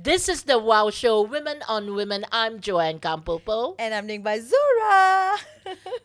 This is the Wow Show, Women on Women. I'm Joanne Campopo. And I'm Ning by Zura.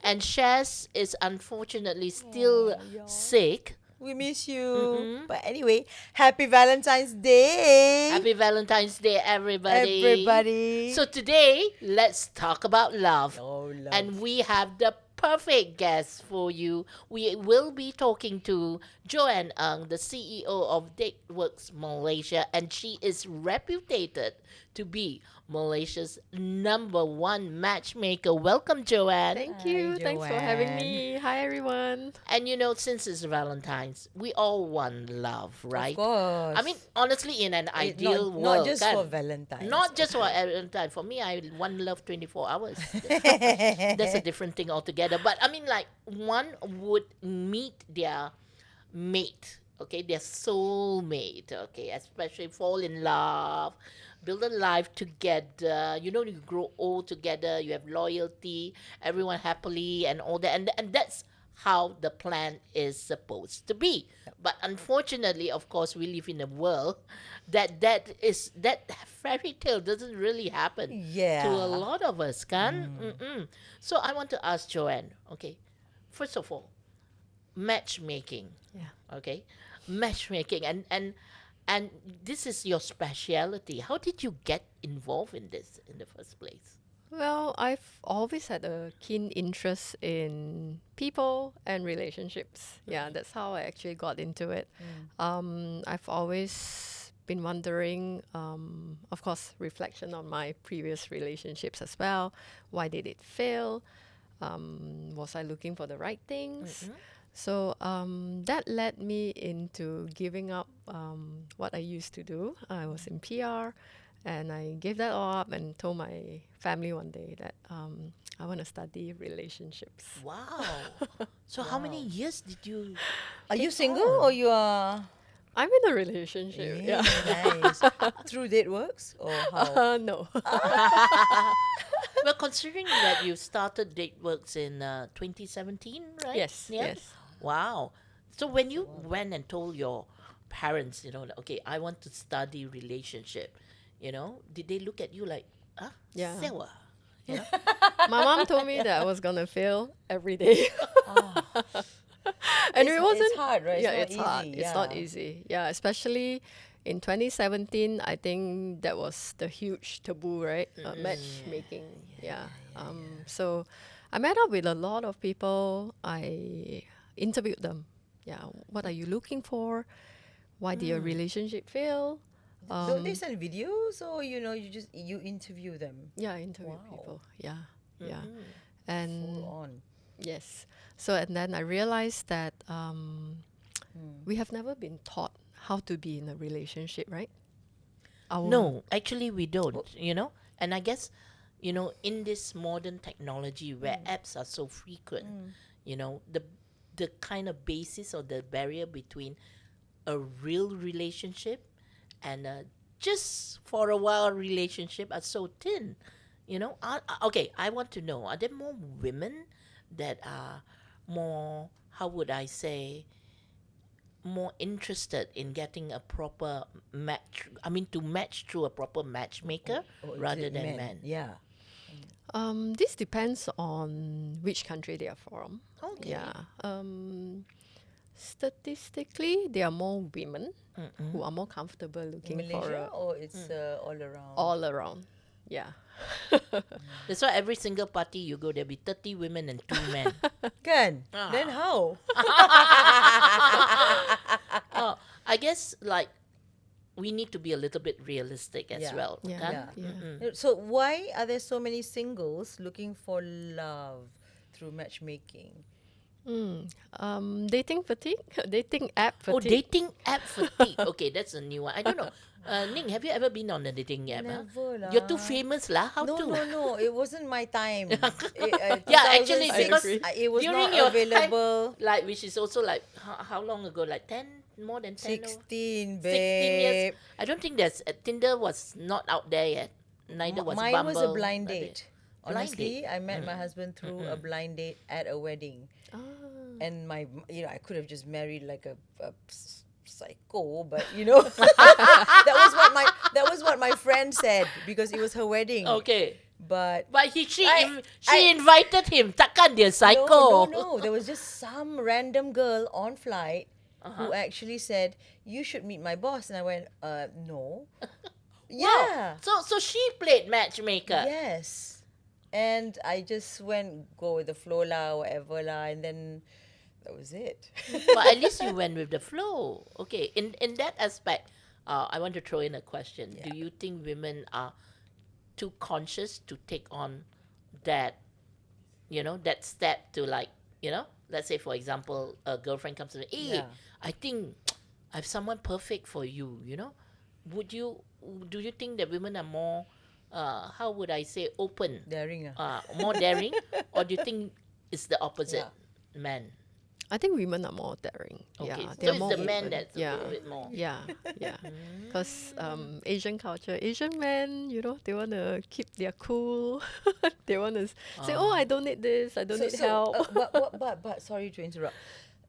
And Shaz is unfortunately still sick. We miss you. Mm-mm. But anyway, happy Valentine's Day. Happy Valentine's Day, everybody. Everybody. So today, let's talk about love. Oh, love. And we have the perfect guest for you. We will be talking to Joanne Ng, the CEO of Dateworks Malaysia, and she is reputed to be Malaysia's #1 matchmaker. Welcome, Joanne. Thank you. Thanks for having Joanne. me. Hi, everyone. And you know, since it's Valentine's, we all want love, right? Of course. I mean, honestly, in an ideal world, not just kan? for Valentine's. Not just for Valentine. For me, I want love 24 hours. That's a different thing altogether. But I mean, like, one would meet their mate, okay, their soulmate, okay, especially fall in love, build a life together. You know, you grow old together, you have loyalty, everyone happily and all that. And that's how the plan is supposed to be. But unfortunately, of course, we live in a world that fairy tale doesn't really happen Yeah. to a lot of us, kan? So I want to ask Joanne, okay, first of all, matchmaking, Yeah. okay, matchmaking, and this is your specialty. How did you get involved in this in the first place? Well, I've always had a keen interest in people and relationships. Yeah, that's how I actually got into it. I've always been wondering, of course, reflection on my previous relationships as well. Why did it fail? Was I looking for the right things? So that led me into giving up what I used to do. I was in PR, and I gave that all up and told my family one day that I want to study relationships. Wow. So how many years did you? Are you take single on? or you are? I'm in a relationship. Yeah. Nice. Through Dateworks or how? No. Well, considering that you started Dateworks in 2017, right? Yes. Yeah? Yes. Wow. So when you went and told your parents, you know, like, okay, I want to study relationship, you know, did they look at you like, Yeah. sewa? You know? My mom told me that I was gonna fail every day. And It's- it wasn't it's hard, right? It's Yeah, not it's hard. easy, It's not yeah. easy. Yeah, especially in 2017, I think that was the huge taboo, right? Matchmaking. Yeah. So I met up with a lot of people. I interviewed them. Yeah. What are you looking for? Why did your relationship fail? Don't they send videos or you interview them? Yeah, I interviewed Wow. people. Yeah. Yeah. And Full on. yes. So, and then I realized that we have never been taught how to be in a relationship, right? No, actually we don't, you know. And I guess, you know, in this modern technology where apps are so frequent, you know, the kind of basis or the barrier between a real relationship and a just for a while relationship are so thin. You know, okay, I want to know, are there more women that are more, how would I say, more interested in getting a proper match, I mean, to match through a proper matchmaker Or is rather it than men? Yeah. This depends on which country they are from. Okay. Yeah. Statistically, there are more women who are more comfortable In looking for Malaysia or it's all around? all around. Yeah. That's why every single party you go, there'll be 30 women and 2 men. Kan? Then how? Oh, I guess, like, we need to be a little bit realistic as Yeah. well. Yeah. Kan? Yeah. So why are there so many singles looking for love through matchmaking? Dating fatigue, dating app Oh, fatigue. dating app fatigue. Okay, that's a new one. I don't know. Ning, have you ever been on a dating app? Never lah. You're too famous lah. How No, to? no. It wasn't my time. Yeah, actually, 2006, because it was during not your available. time, like, which is also like how long ago? Like 10, more than 10. 16, 16 babe. years. I don't think there's Tinder was not out there yet. Neither was Mine Bumble. was a blind nothing. date. Blind Honestly, date. I met my husband through a blind date at a wedding. And I could have just married like a psycho, but that was what That was what my friend said because it was her wedding. Okay. But She I- invited him. Takkan dia psycho. no. There was just some random girl on flight Uh-huh. who actually said, "You should meet my boss." And I went, no. Wow. So she played matchmaker. Yes. And I just went, go with the flow lah, whatever lah. And then that was it. But at least you went with the flow. Okay. In that aspect, I want to throw in a question. Yeah. Do you think women are too conscious to take on that, that step to let's say for example, a girlfriend comes to me, hey, Yeah. I think I have someone perfect for you, do you think that women are more, how would I say, open, Daring ah. more daring, or do you think it's the opposite, Yeah. men? I think women are more daring. Okay, Yeah, so they're it's more the men open. that's a Yeah. little bit more. Yeah, yeah. Because Asian culture, Asian men, they want to keep their cool. They want to say, "Oh, I don't need this. I don't need help." But sorry to interrupt.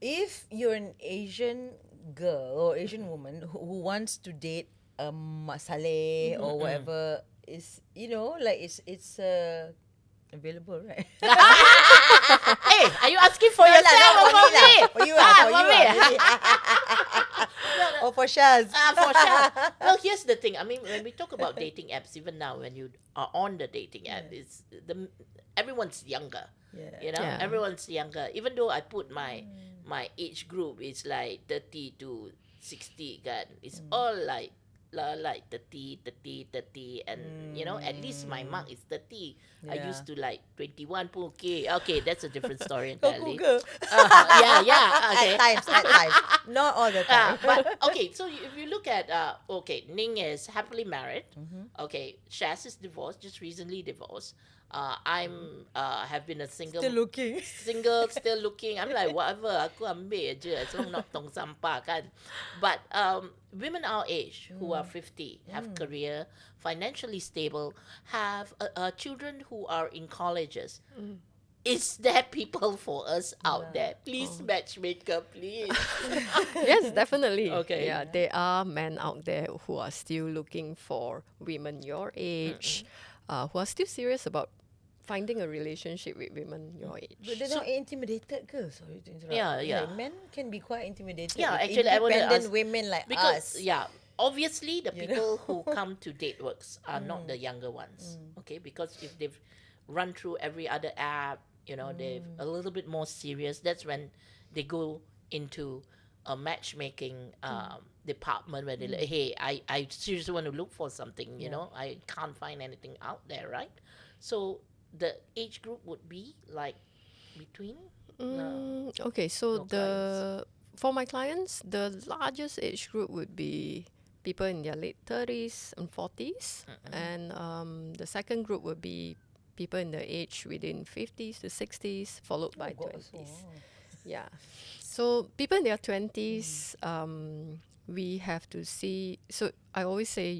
If you're an Asian girl or Asian woman who wants to date a Saleh or whatever, is it's available, right? Hey, are you asking for yourself or for me? For you, Ah, for for you. me. Or for Shaz. For sure. Well, here's the thing. I mean, when we talk about dating apps, even now when you are on the dating app, everyone's younger. Yeah. Yeah. Everyone's younger. Even though I put my age group is like 30 to 60, kan. It's all like 30, and at least my mark is 30. I Yeah. used to like 21 pun okay. Okay, that's a different story Kau entirely. Google. Yeah, okay. At times. Not all the time. But okay, so if you look at Ning is happily married. Okay, Shaz is divorced, just recently divorced. I'm have been a single, Still looking. still looking. I'm like whatever, aku ambil je as long not tong sampah kan. But women our age who are 50 have career, financially stable, have children who are in colleges. Is there people for us out there? Please, matchmaker, please. Yes, definitely. Okay. Yeah, there are men out there who are still looking for women your age, who are still serious about finding a relationship with women your age. But they're not intimidated ke? Sorry to interrupt. Yeah. Like, men can be quite intimidated. Yeah, with actually, I wanna independent ask- women like Because us. obviously the You people who come to Dateworks are not the younger ones. Okay, because if they've run through every other app, they're a little bit more serious. That's when they go into a matchmaking department where they like, hey, I seriously want to look for something. I can't find anything out there, right? So the age group would be like between. Okay, so your for my clients, the largest age group would be people in their late 30s and 40s, and the second group would be people in the age within 50s to 60s, followed by 20s. Yeah. So people in their 20s, we have to see. So I always say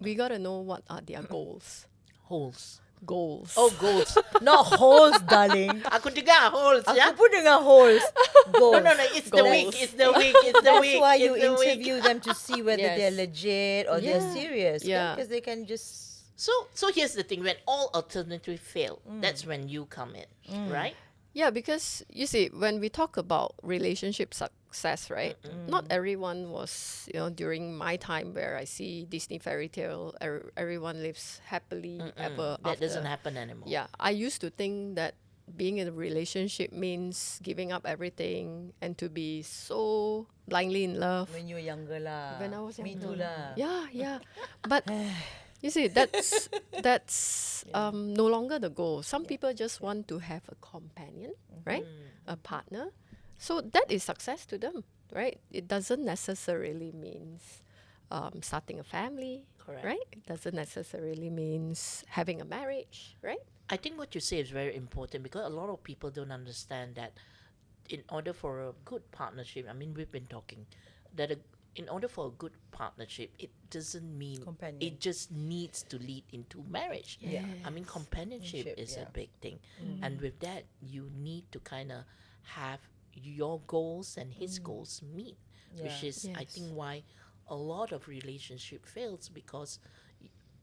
we gotta know what are their goals. Holes. Goals. Oh, goals. Not holes, darling. Aku dengar holes, ya. Aku pun dengar holes. Goals. No, it's the Goals. week. It's the week. It's the That's week. why you it's the week. interview them to see whether Yes. they're legit or they're Yeah. serious. Yeah. Because they can just... So here's the thing: when all alternatives fail, that's when you come in, right? Yeah, because you see, when we talk about relationship success, right? Not everyone was, during my time where I see Disney fairy tale, everyone lives happily ever That after. doesn't happen anymore. Yeah, I used to think that being in a relationship means giving up everything and to be so blindly in love. When you were younger lah. When I was Me younger. too lah. Yeah. But you see, that's no longer the goal. Some people just want to have a companion, right? A partner. So that is success to them, right? It doesn't necessarily means starting a family, Correct. right? It doesn't necessarily means having a marriage, right? I think what you say is very important because a lot of people don't understand that in order for a good partnership, I mean, we've been talking that in order for a good partnership, it doesn't mean Companion. it just needs to lead into marriage. Yeah. I mean, companionship Companionship, is a yeah. big thing. And with that, you need to kind of have your goals and his goals meet, which Yeah. is, I Yes. think, why a lot of relationship fails because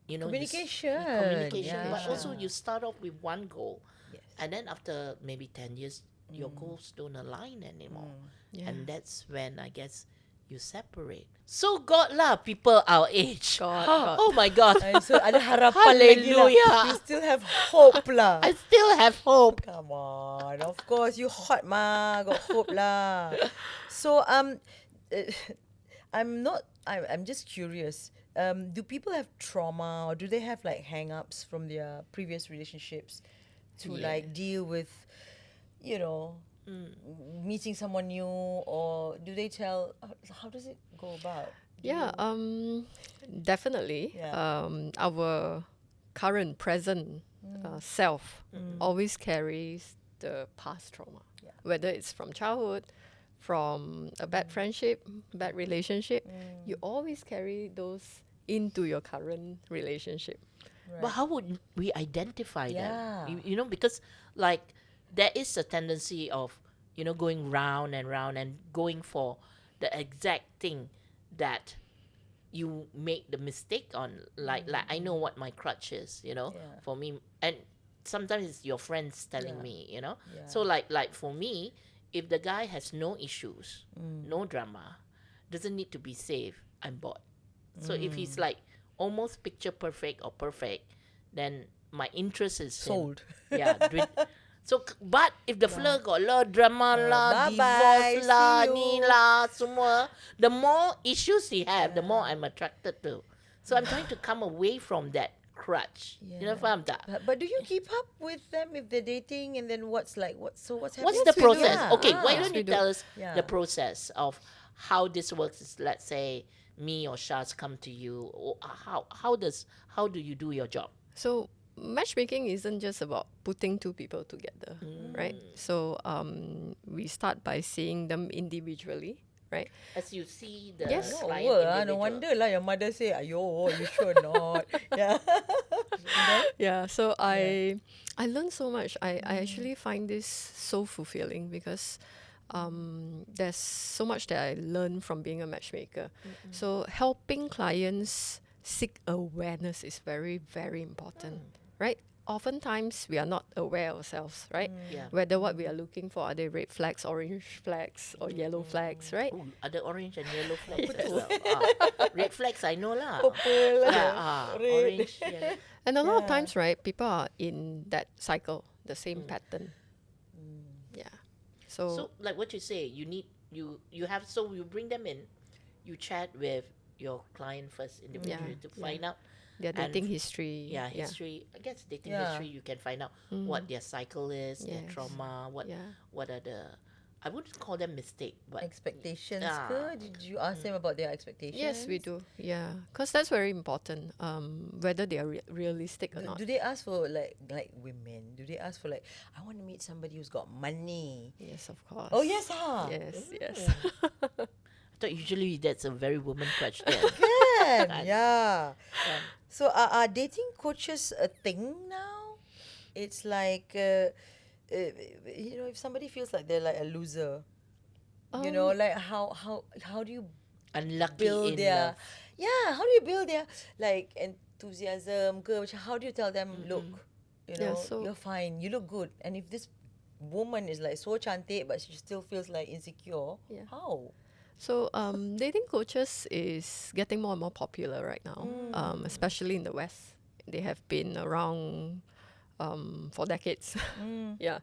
you know Communication. communication, but Yeah. also you start off with one goal, Yes. and then after maybe 10 years your goals don't align anymore, Yeah. and that's when I guess you separate. So God lah, people our age. God. Oh my God. Ay, so ada harapan lagi lah. Hallelujah. We still have hope lah. I still have hope. Come on, of course you hot ma, got hope lah. So I'm just curious. Do people have trauma or do they have like hang-ups from their previous relationships to Yeah. like deal with, you know, meeting someone new, or do they tell? How does it go about? Yeah, definitely. Yeah. Our current, present self always carries the past trauma, Yeah. whether it's from childhood, from a bad friendship, bad relationship. You always carry those into your current relationship. But how would we identify Yeah. them? You know, because like there is a tendency of, you know, going round and round and going for the exact thing that you make the mistake on. Like I know what my crutch is, you know, Yeah. for me. And sometimes it's your friends telling Yeah. me, you know. Yeah. So like for me, if the guy has no issues, no drama, doesn't need to be saved, I'm bored. So if he's like almost picture perfect or perfect, then my interest is in- Sold. Yeah. But if the fella got a lot of drama lah, bye-bye, divorce lah, see ni you. lah, semua, the more issues he have, the more I'm attracted to. So I'm trying to come away from that crutch. You know, faham tak? But do you keep up with them if they're dating, and then what's happening? What's Yes, the we do. process? Yeah. Okay, why Yes, don't we you do. tell us Yeah. the process of how this works? Is, let's say me or Shaz come to you. Or how do you do your job? So matchmaking isn't just about putting two people together, right? So we start by seeing them individually, right? As you see the Yes. client No individual. wonder lah your mother say, "Ayo, you sure not?" Yeah. Yeah, so I learned so much. I actually find this so fulfilling because there's so much that I learned from being a matchmaker. So helping clients seek awareness is very, very important, right? Oftentimes we are not aware ourselves, right? Yeah. Whether what we are looking for, are they red flags, orange flags, or yellow flags, right? Oh, ada orange and yellow flags as well. Red flags I know lah. Purple, Yeah, red. orange. Yeah. And a lot of times, right, people are in that cycle, the same pattern. Yeah. So like what you say, you need you have so you bring them in, you chat with your client first individually to find out their and dating history. history. I guess dating Yeah. history you can find out what their cycle is, their Yes. trauma, what are the I wouldn't call them mistake, but Expectations. Ah. Ke? Did you ask them about their expectations? Yes, we do. Yeah, because that's very important. Whether they are realistic or not. Do they ask for like women? Do they ask for like, I want to meet somebody who's got money? Yes, of course. Oh yes, ah. Yes. I thought usually that's a very woman question. Can, yeah. So are dating coaches a thing now? It's like, you know, if somebody feels like they're like a loser, you know, like how do you Unlucky build in their love. how do you build their like enthusiasm ke? Macam how do you tell them, look, you Yeah, know, so- you're fine, you look good, and if this woman is like so cantik but she still feels like insecure, Yeah. how? So dating coaches is getting more and more popular right now, especially in the West. They have been around for decades. Yeah,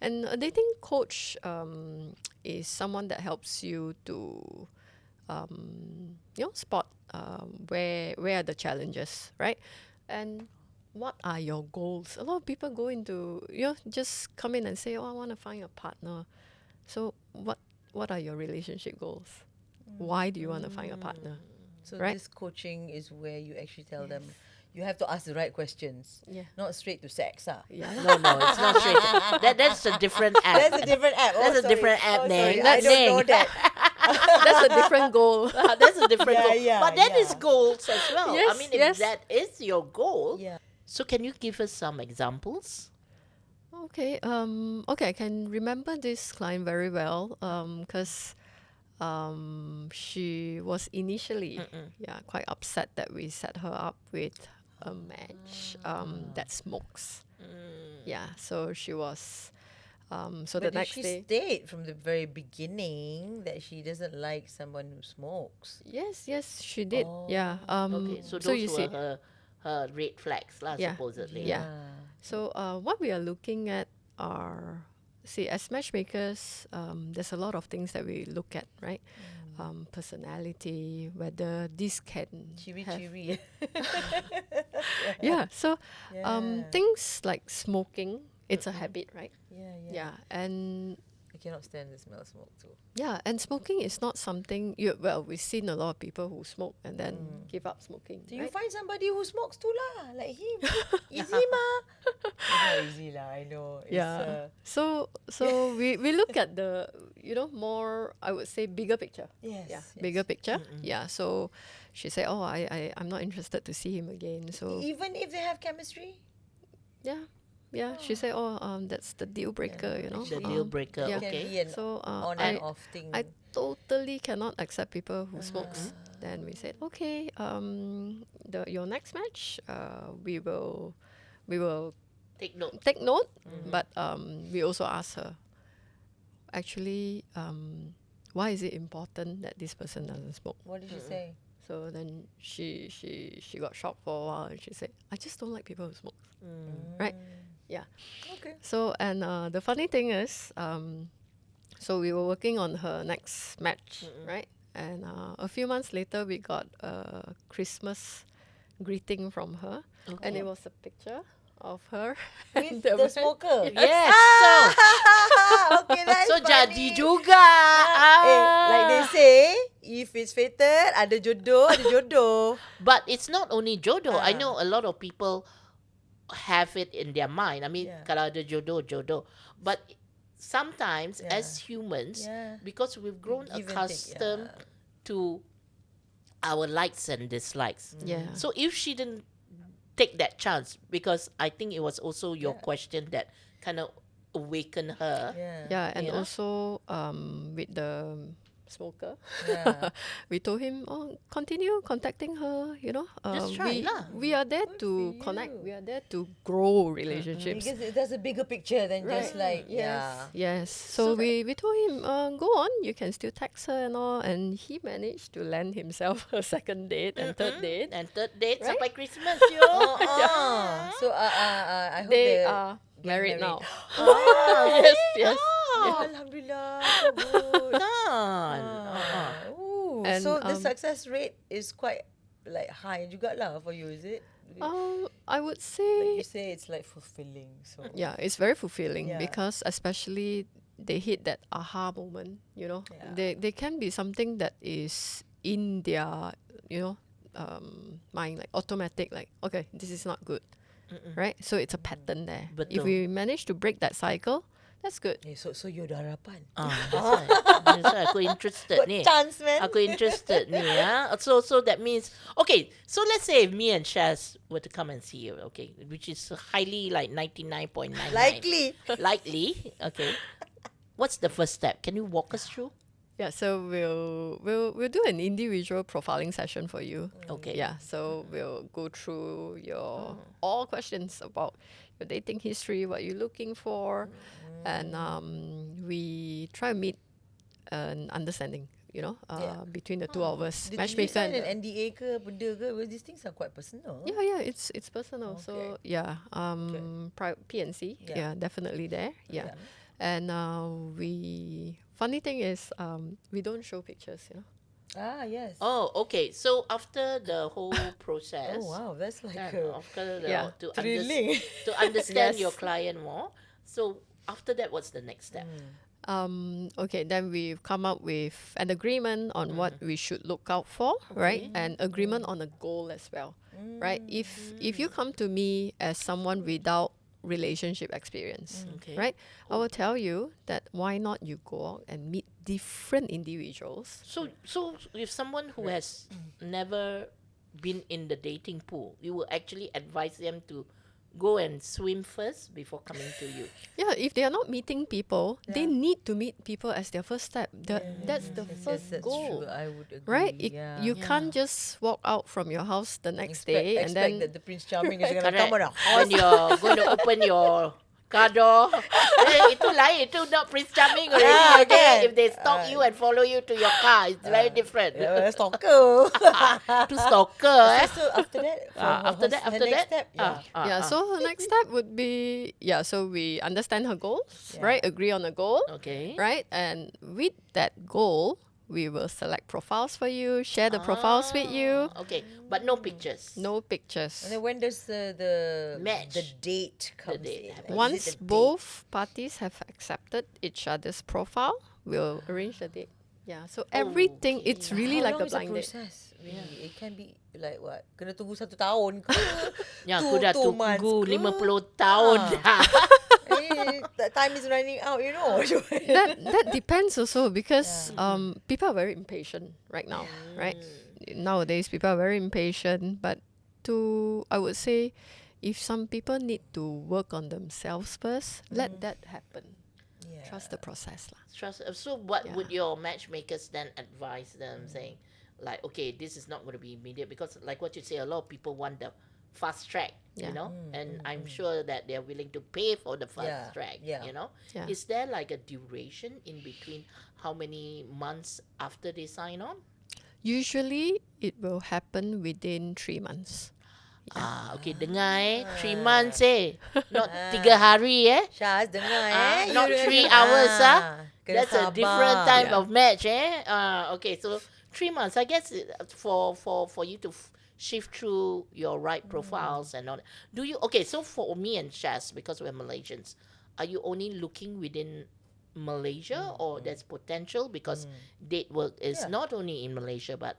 and a dating coach is someone that helps you to spot where are the challenges, right? And what are your goals? A lot of people go into just come in and say, oh, I want to find a partner. So what are your relationship goals? Why do you want to find a partner? So Right. this coaching is where you actually tell them you have to ask the right questions, Yeah. not straight to sex. Yeah. No, it's not straight. That's a different app. That's a different app. That's a different app, Oh, Ning. sorry. I That's don't know Ning. that. That's a different goal. That's a different goal. Yeah, But that is yeah. goals as well. I Yes, mean, if yes. that is your goal, Yeah. so can you give us some examples? Okay. I can remember this client very well because she was initially quite upset that we set her up with a match that smokes. Yeah, so she was. So the But did next she day, state from the very beginning that she doesn't like someone who smokes? yes, she did. Yeah. Okay, so so those you were see, her red flags, lah, Yeah. supposedly. Yeah. So what we are looking at are, see, as matchmakers, there's a lot of things that we look at, right? Personality, whether this can have, Cheery. yeah. So Yeah. things like smoking, it's a habit, right? Yeah. And I cannot stand the smell of smoke too. yeah, and smoking is not something we've seen a lot of people who smoke and then give up smoking. Do you right? find somebody who smokes too lah, like him? Easy ma. It's not easy lah, I know. It's, Yeah. So we look at the more, I would say, bigger picture. yes. Yeah, yes. bigger picture. Yeah. So she said, "Oh, I'm not interested to see him again." So Even if they have chemistry? yeah. She said, "Oh, that's the deal breaker." The deal breaker, yeah. Can okay. be an So on and off thing. I totally cannot accept people who smokes. Then we said, okay, your next match, we will Take note. take note, but we also asked her, actually, why is it important that this person doesn't smoke? What did she say? So then she got shocked for a while, and she said, I just don't like people who smoke. Right? Yeah. Okay. So, and the funny thing is, so we were working on her next match, right? And a few months later, we got a Christmas greeting from her, and it was a picture of her. With and the smoker? Yes. Okay, that's So funny. jadi juga. Like they say, if it's fated, ada jodoh, ada jodoh. But it's not only jodoh. I know a lot of people have it in their mind. I mean, kalau ada jodoh, jodoh. But sometimes as humans, because we've grown Give and take, accustomed to our likes and dislikes. Yeah. So if she didn't take that chance, because I think it was also your question that kind of awakened her. Yeah, and Yeah. also with the smoker, Yeah. we told him, continue contacting her. Just try lah. We are there Good to for connect. you. We are there to grow relationships. Because there's a bigger picture than just like, Yes. So we told him, go on. You can still text her and all, and he managed to land himself a second date and third date. And third date Right? sampai Christmas, yo. So I hope They they're are married now. Yes. Oh, Alhamdulillah, so good. Ooh, And, so the success rate is quite like high juga lah for you, is it? I would Like say, you say, it's like fulfilling. So yeah, it's very fulfilling Yeah. because especially they hit that aha moment. They can be something that is in their mind, like automatic, like, okay, this is not good, right? So it's a pattern there. If Betul. we manage to break that cycle, that's good. so you ada harapan. That's right. That's right. Aku interested Got ni. chance, man. Aku interested ni. So that means, okay, so let's say if me and Shaz were to come and see you, okay, which is highly like 99.99. Likely, okay. What's the first step? Can you walk us through? Yeah, so we'll do an individual profiling session for you. Okay. Yeah, so we'll go through your all questions about your dating history, what you're looking for, and we try to meet an understanding, between the two of us, Did you matchmaker. sign And an NDA ke benda ke? Because these things are quite personal. yeah, it's personal. So yeah, PNC, Yeah. definitely there. Yeah, and funny thing is, we don't show pictures, Yes. Oh, okay. So after the whole process, Oh, wow, that's like after the, Yeah. thrilling. to understand Yes. your client more. So after that, what's the next step? Okay, then we've come up with an agreement on what we should look out for, right? And agreement on a goal as well, right? If you come to me as someone without relationship experience, Okay. right? I will tell you that why not you go out and meet different individuals. So if someone who has never been in the dating pool, you will actually advise them to go and swim first before coming to you. Yeah, if they are not meeting people, they need to meet people as their first step. That's the first that's goal. true. I would agree. Right? Yeah. You can't just walk out from your house the next day and expect then that the Prince Charming is going to come on a When horse. you're going to open your car door, itu lain, itu not Prince Charming already. Ah, Okay, kan? if they stalk you and follow you to your car, it's very different. Yeah, stalker. To stalker, eh? So after that, After that, her next step, so the next step would be so we understand her goals, right? Agree on a goal, Okay. right? And with that goal, we will select profiles for you, share the profiles with you. Okay, but no pictures. No pictures. And then when does the Match. the date comes date in? happens. Is Once it a date? both parties have accepted each other's profile, we'll arrange the date. Yeah, so everything, it's really How like long a is the blind date. process? Really? It can be like what? Kena tunggu 1 tahun ke? Ya, Two- aku dah 2 months tunggu ke? 50 tahun dah. That time is running out, you know. That depends also because people are very impatient right now, right? Nowadays, people are very impatient, but I would say, if some people need to work on themselves first, let that happen. Trust the process lah. So what would your matchmakers then advise them, saying, like, okay, this is not going to be immediate, because like what you say, a lot of people want the fast track, you know, and I'm sure that they're willing to pay for the fast track, you know. Yeah. Is there like a duration in between, how many months after they sign on? Usually, it will happen within 3 months. Okay, dengar 3 months not 3 hari Syaz, dengar not You 3 dengar. hours Kena That's a sabar. different type Yeah. of match okay, so 3 months, I guess, for you to shift through your right profiles and all that. Do you, okay, so for me and Shaz, because we're Malaysians, are you only looking within Malaysia, or there's potential, because Datework is not only in Malaysia, but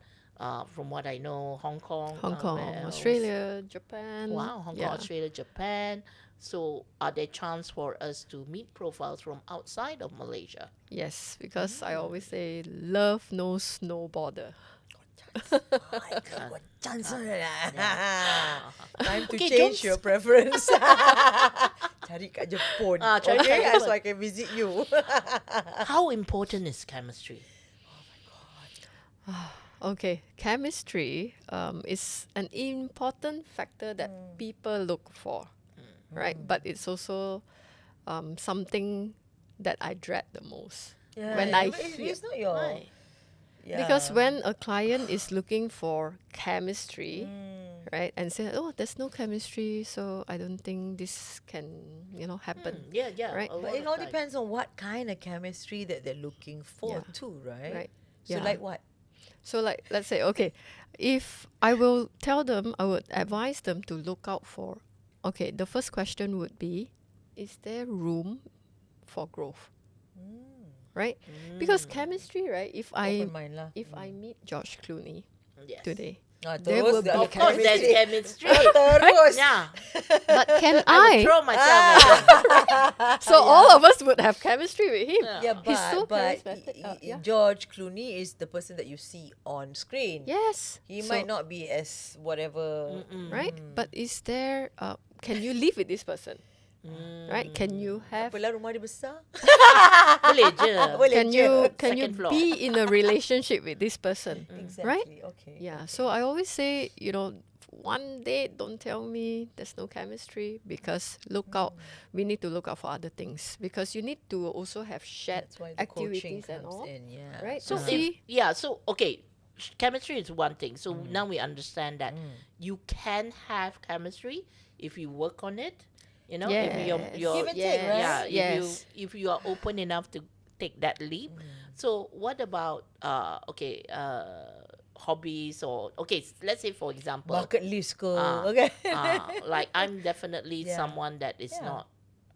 from what I know, Hong Kong, where else? Australia, Japan. Wow, Hong Kong, Australia, Japan. So are there chance for us to meet profiles from outside of Malaysia? Yes, because I always say love knows no border. What chance Time to Okay, change Jones. your preference. Cari kat Jepun. Cari Okay, kat so I can visit you. How important is chemistry? Okay, chemistry is an important factor that people look for, right? But it's also something that I dread the most. When I But hear, it's not your... Why? Yeah. because when a client is looking for chemistry, right, and say, oh, there's no chemistry, so I don't think this can, happen. Yeah, Right. a But lot it of all time. depends on what kind of chemistry that they're looking for Yeah. too, right? Right. So Yeah. like what? So like, let's say, okay, if I will tell them, I would advise them to look out for, okay, the first question would be, is there room for growth? Right? Because chemistry, right, if Open mind lah. I meet George Clooney Yes. today, There will be Of course, there's chemistry. Terus. Yeah, but can I would I? throw myself at them. So all of us would have chemistry with him. Yeah, He's so but charismatic. Yeah. George Clooney is the person that you see on screen. Yes. He So- might not be as whatever. right? But is there? Can you live with this person? Right? Can you have? Apalah rumah dia besar. Boleh je. Boleh Can je. you Second floor. be in a relationship with this person? Exactly. Right? Okay. Yeah. So I always say, one date, don't tell me there's no chemistry, because look out. We need to look out for other things, because you need to also have shared That's why the coaching activities and comes all. in. Yeah. Right? So To see. okay, chemistry is one thing. So now we understand that you can have chemistry if you work on it. If Yes. you're Give and take, right? yeah, Yes. if you are open enough to take that leap. So what about hobbies, or let's say, for example, Bucket list ke. Ah. Okay. like I'm definitely Yeah. someone that is Yeah. not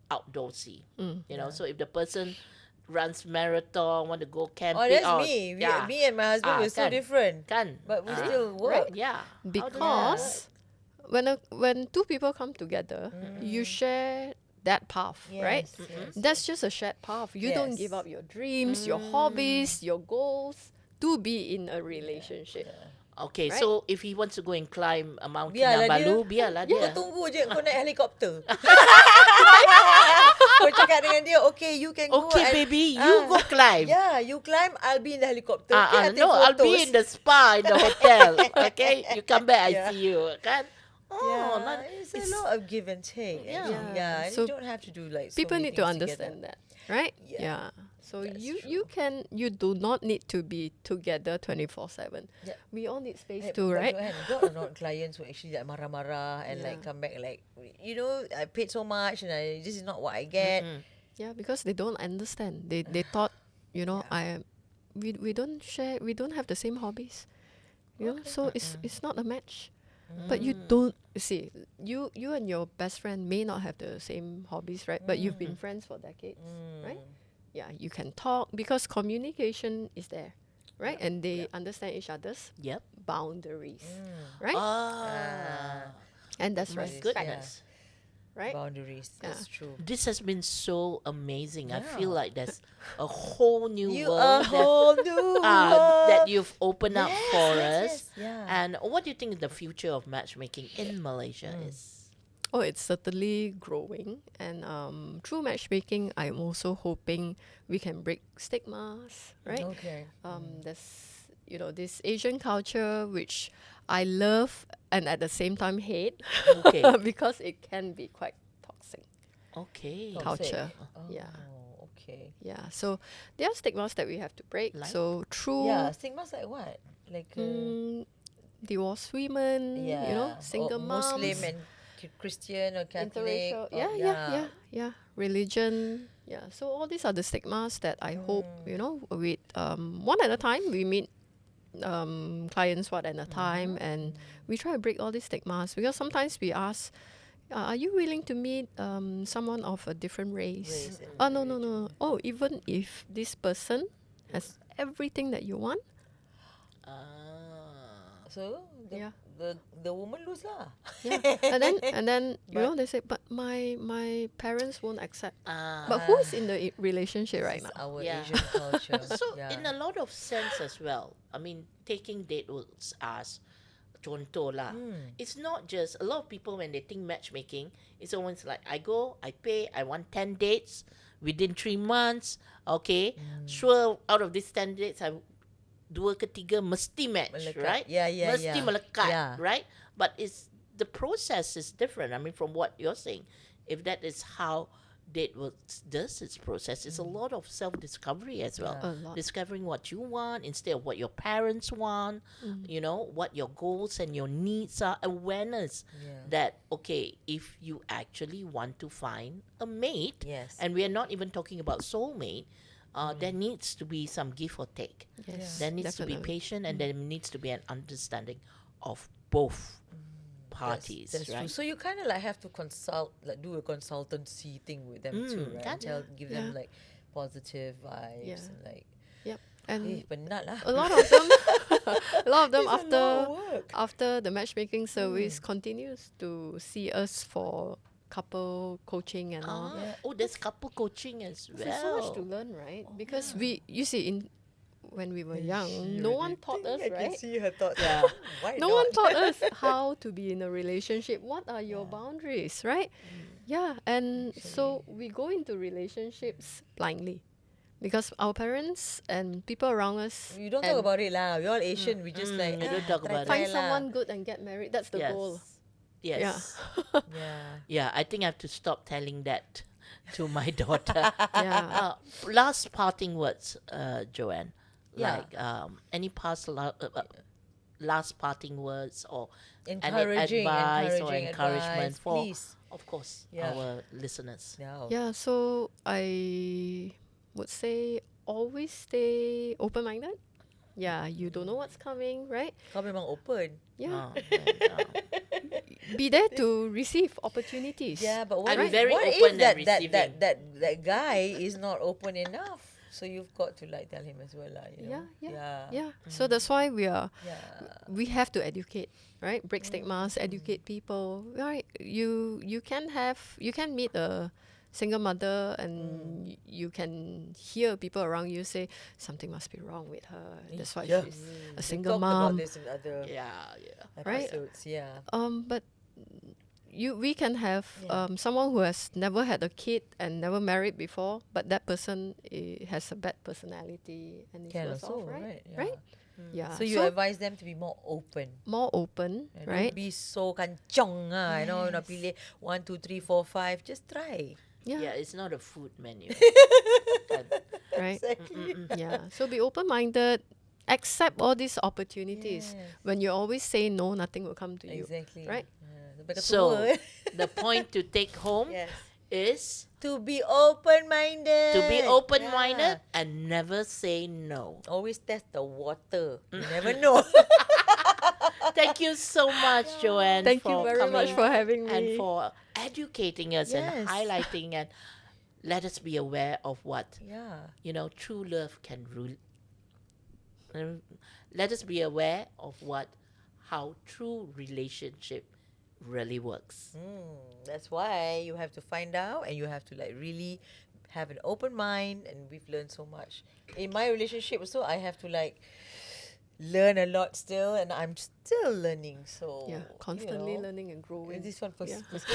outdoorsy. So if the person runs marathon, want to go camping, Oh, that's me. Me and my husband, we're so kan. different. Kan? But we Ah. still work. Yeah. How does that Because when two people come together, you share that path, right? Yes, yes. That's just a shared path. You don't give Yes. up your dreams, your hobbies, your goals to be in a relationship. Okay, Right? so if he wants to go and climb a Mount Biarlah Kinabalu, dia. biarlah Kau dia. tunggu je kau naik helikopter. Kau cakap dengan dia, okay, you can go. Okay, and, baby, you go climb. Yeah, you climb, I'll be in the helicopter. Okay, I take No, I'll photos. be in the spa in the hotel. Okay, you come back, Yeah. I see you. Kan? Yeah, not- it's a lot of give and take. Yeah. actually. Yeah, and So you don't have to do like so People many need to things understand together. that, right? Yeah, So that's you do not need to be together 24/7. Yeah. We all need space Hey, too, but right? Joanne, got or not clients who actually like marah-marah and like Yeah. come back like, you know, I paid so much and this is not what I get. Yeah, because they don't understand. They thought, you know, we don't share, we don't have the same hobbies. You know, so it's not a match. But you don't see, you and your best friend may not have the same hobbies, right? But you've been friends for decades, right? Yeah, you can talk because communication is there, right? And they understand each other's Yep. boundaries, right? And that's My respect, goodness. right? Boundaries, that's true. This has been so amazing. I feel Yeah. like there's a whole new You world a whole new that world. you've opened up for us. Yeah. And what do you think the future of matchmaking in Malaysia is? Oh, it's certainly growing. And through matchmaking, I'm also hoping we can break stigmas, right? Okay. There's, you know, this Asian culture which I love and at the same time hate Okay. because it can be quite toxic Okay. culture. Oh, Yeah. okay. Yeah. So there are stigmas that we have to break. Like? So through Yeah, stigmas like what? Like divorced women, yeah, you know, or single moms, Muslim and Christian or Catholic. interracial, or- yeah, religion, yeah. So all these are the stigmas that I hope, you know, with one at a time we meet clients one at a time, and we try to break all these stigmas because sometimes we ask, are you willing to meet someone of a different race? Race and Oh no. Oh, even if this person has everything that you want, So Yeah. the woman lose lah. yeah. and then you know they say, but my parents won't accept. Ah. But who's in the relationship right This is now? our Yeah. Asian culture. So yeah. in a lot of sense as well, I mean, taking Dateworks as contoh lah. It's not just a lot of people when they think matchmaking, it's always like I go, I pay, I want 10 dates within 3 months. Okay, sure. Out of these 10 dates, I dua ketiga mesti match, Melekat. right? Yeah, Mesti melekat, Yeah. right? But it's the process is different. I mean, from what you're saying, if that is how Dateworks does its process, it's a lot of self-discovery as well. A lot. Discovering what you want instead of what your parents want, you know, what your goals and your needs are, awareness Yeah. that, okay, if you actually want to find a mate, Yes. and we are not even talking about soulmate, there needs to be some give or take. Yes, There needs to be definitely. patient and there needs to be an understanding of both parties, That's right? true. So you kind of like have to consult, like do a consultancy thing with them too, right? kan? Give them Yeah. like positive vibes Yeah. and like, Yep. And penat lah. a lot of them a lot of them It's a after lot of work. after the matchmaking service continues to see us for couple coaching and all. Oh, there's couple coaching as well. There's so much to learn, right? Because you see, when we were young, no one taught us, I can right? see her thoughts. Yeah. Why No not? one taught us how to be in a relationship. What are your boundaries, right? Yeah, and so we go into relationships blindly because our parents and people around us You don't talk about it lah. We all Asian. We just like we don't talk about it. find lah. someone good and get married. That's the Yes. goal. Yes. Yeah. Yeah, I think I have to stop telling that to my daughter. Yeah. Last parting words, Joanne. Yeah. Like any last parting words or Encouraging, any advice or encouraging encouragement advice, for, please. of course, Yeah. our listeners. Yeah. Yeah, so I would say always stay open-minded. Yeah, you don't know what's coming, right? Kau memang open. Yeah, Yeah. be there to receive opportunities. Yeah, but what I'm if, very what open if and that receiving. that guy is not open enough? So you've got to like tell him as well, lah. You know? Yeah. So that's why Yeah. we have to educate, right? Break stigmas, educate people, right? You can meet a single mother, and you can hear people around you say something must be wrong with her. That's why Yeah. she's a We single talked about mom. this in other Yeah, Right. episodes. Yeah. But we can have someone who has never had a kid and never married before, but that person has a bad personality and is Can worse also, off, right? right? Right? Yeah. So you advise them to be more open. more open, Yeah, right? Don't be so kancong, you know, not pilih 1, 2, 3, 4, 5. Just try. yeah. It's not a food menu. Right. Exactly. Yeah. So be open-minded. Accept all these opportunities. Yes. When you always say no, nothing will come to you. Exactly. Right? Sampai ketua, So eh. the point to take home Yes. is To be open-minded. to be open-minded Yeah. and never say no. Always test the water. You never know. Thank you so much, Joanne. Thank you for very much coming for having me. and for educating us and Yes. highlighting and let us be aware of what Yeah. true love can rule. Let us be aware of how true relationship really works. That's why you have to find out, and you have to like really have an open mind, and we've learned so much. In my relationship also, I have to like learn a lot still, and I'm still learning. So Yeah, constantly learning and growing. This one first. Yeah. First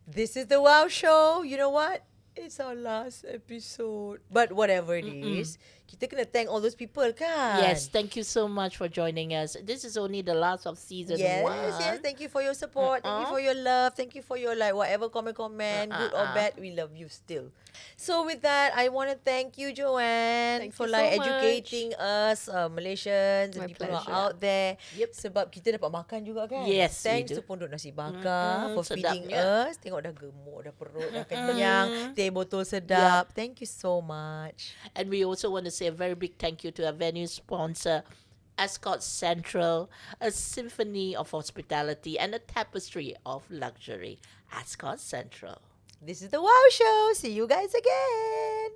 This is the Wow Show. You know what? It's our last episode. But whatever it is, kita kena thank all those people, kan? Yes, thank you so much for joining us. This is only the last of season Yes, 1. yes. Thank you for your support. Thank you for your love. Thank you for your like whatever comment, good or bad. We love you still. So with that, I want to thank you, Joanne, Thank for you like so much. educating us, Malaysians and My people who are pleasure. out there. Yep. Sebab kita dapat makan juga kan. Yes, we Thanks do. to Pondok Nasi Bakar for feeding sedapnya. us. Tengok dah gemuk, dah perut, dah kenyang. Teh botol sedap. Thank you so much. And we also want to say a very big thank you to our venue sponsor, Ascot Central, a symphony of hospitality and a tapestry of luxury. Ascot Central. This is the Wow Show. See you guys again.